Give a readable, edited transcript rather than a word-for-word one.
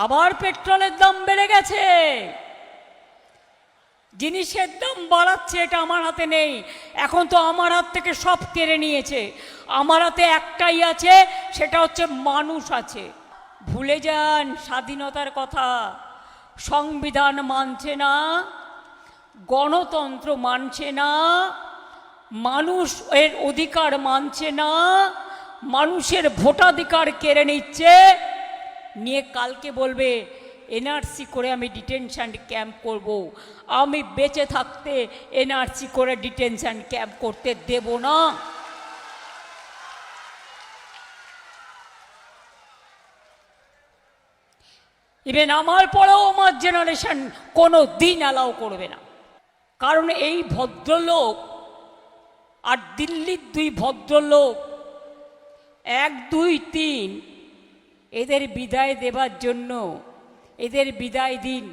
আবার পেট্রোলের দাম বেড়ে গেছে, জিনিসের দাম বাড়াচ্ছে, এটা আমার হাতে নেই। এখন তো আমার হাত থেকে সব কেড়ে নিয়েছে। আমার হাতে একটাই আছে, সেটা হচ্ছে মানুষ আছে। ভুলে যান স্বাধীনতার কথা। সংবিধান মানছে না, গণতন্ত্র মানছে না, মানুষ এর অধিকার মানছে না, মানুষের ভোটাধিকার কেড়ে নিচ্ছে, নিয়ে কালকে বলবে এনআরসি করে আমি ডিটেনশন ক্যাম্প করব। আমি বেঁচে থাকতে এনআরসি করে ডিটেনশন ক্যাম্প করতে দেব না। ইভেন আমার পরেও আমার জেনারেশন কোনো দিন অ্যালাউ করবে না। কারণ এই ভদ্রলোক আর দিল্লির দুই ভদ্রলোক 1, 2, 3 এদের বিদায় দেবার জন্য এদের বিদায় দিন।